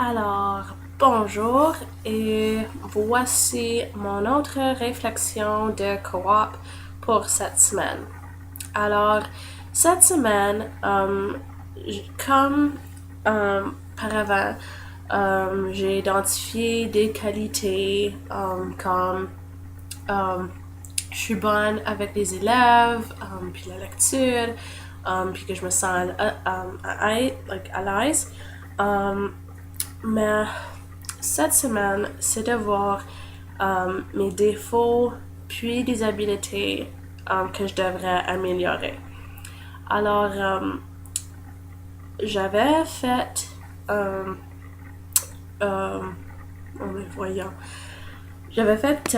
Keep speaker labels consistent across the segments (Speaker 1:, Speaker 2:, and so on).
Speaker 1: Alors, bonjour et voici mon autre réflexion de coop pour cette semaine. Alors, cette semaine, comme par avant, j'ai identifié des qualités comme je suis bonne avec les élèves, puis la lecture, puis que je me sens à l'aise. Mais cette semaine, c'est de voir mes défauts puis des habiletés que je devrais améliorer. Alors, j'avais fait voyons. J'avais fait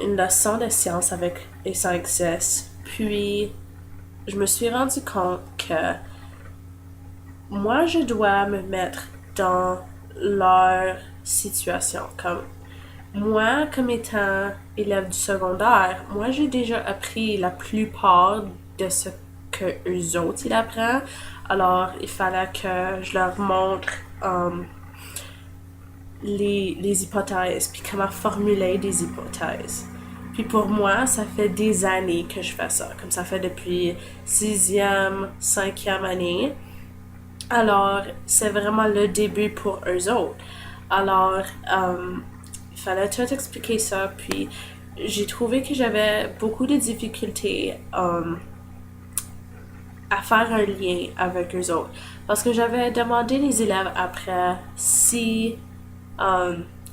Speaker 1: une leçon de sciences avec les 5-6, puis je me suis rendu compte que moi, je dois me mettre dans leur situation. Comme moi, comme étant élève du secondaire, moi, j'ai déjà appris la plupart de ce que eux autres, ils apprennent. Alors, il fallait que je leur montre les hypothèses, puis comment formuler des hypothèses. Puis pour moi, ça fait des années que je fais ça. Comme ça fait depuis 6e, 5e année. Alors, c'est vraiment le début pour eux autres. Alors, il fallait tout expliquer ça. Puis, j'ai trouvé que j'avais beaucoup de difficultés à faire un lien avec eux autres. Parce que j'avais demandé les élèves après si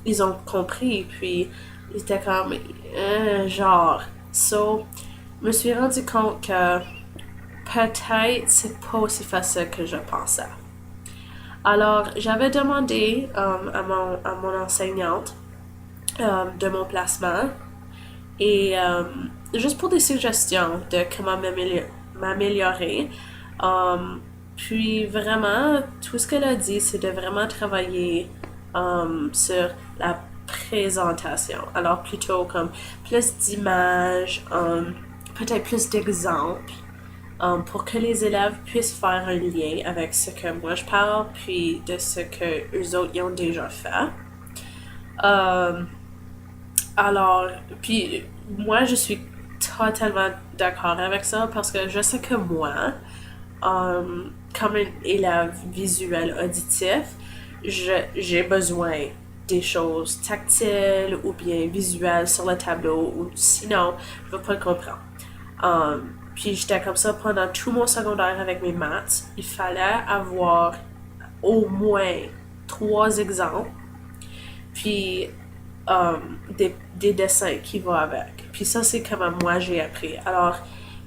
Speaker 1: ils ont compris. Puis, ils étaient comme, genre. So, je me suis rendu compte que peut-être c'est pas aussi facile que je pensais. Alors, j'avais demandé à mon enseignante de mon placement et juste pour des suggestions de comment m'améliorer. Puis vraiment, tout ce qu'elle a dit, c'est de vraiment travailler sur la présentation. Alors plutôt comme plus d'images, peut-être plus d'exemples pour que les élèves puissent faire un lien avec ce que moi je parle, puis de ce que eux autres ils ont déjà fait. Euh, alors, puis moi je suis totalement d'accord avec ça parce que je sais que moi, comme un élève visuel auditif, j'ai besoin des choses tactiles ou bien visuelles sur le tableau ou sinon je ne vais pas le comprendre. Puis j'étais comme ça pendant tout mon secondaire avec mes maths. Il fallait avoir au moins 3 exemples, puis des dessins qui vont avec. Puis ça, c'est comment moi j'ai appris. Alors,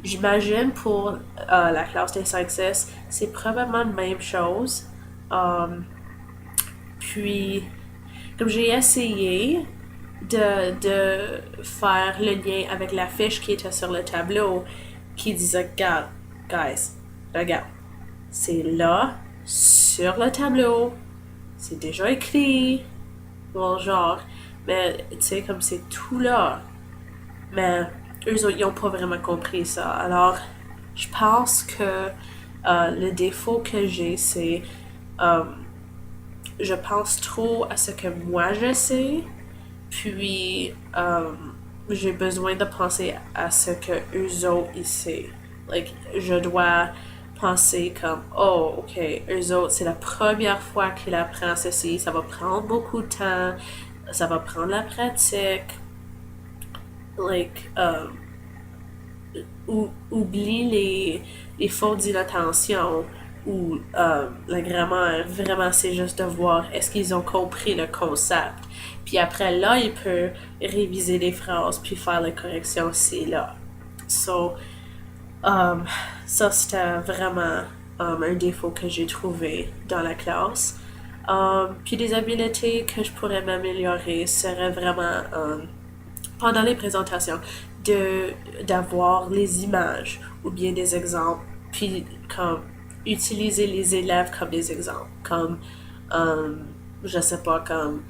Speaker 1: j'imagine pour la classe des 5-6, c'est probablement la même chose. Puis, comme j'ai essayé de faire le lien avec la fiche qui était sur le tableau, qui disait, regarde, guys, regarde, c'est là, sur le tableau, c'est déjà écrit, bon genre, mais tu sais, comme c'est tout là. Mais eux autres, ils n'ont pas vraiment compris ça. Alors, je pense que le défaut que j'ai, c'est je pense trop à ce que moi je sais, puis j'ai besoin de penser à ce que eux autres ils savent. Like, je dois penser comme, oh, ok, eux autres, c'est la première fois qu'ils apprennent ceci, ça va prendre beaucoup de temps, ça va prendre la pratique. Like, oublie les fautes d'inattention ou la grammaire. Vraiment, c'est juste de voir est-ce qu'ils ont compris le concept. Puis après, là, il peut réviser les phrases puis faire les corrections ici là. So, ça, c'était vraiment un défaut que j'ai trouvé dans la classe. Puis des habiletés que je pourrais m'améliorer seraient vraiment pendant les présentations d'avoir les images ou bien des exemples, puis comme utiliser les élèves comme des exemples, comme je sais pas, comme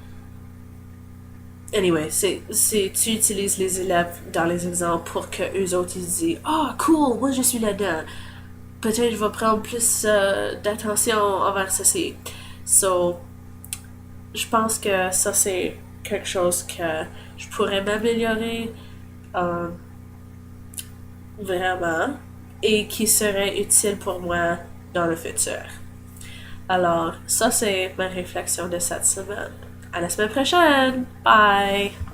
Speaker 1: anyway, tu utilises les élèves dans les exemples pour que eux autres ils disent ah cool, moi je suis là-dedans, peut-être je vais prendre plus d'attention envers ceci. So je pense que ça, c'est quelque chose que je pourrais m'améliorer euh, vraiment et qui serait utile pour moi dans le futur. Alors, ça, c'est ma réflexion de cette semaine. À la semaine prochaine! Bye!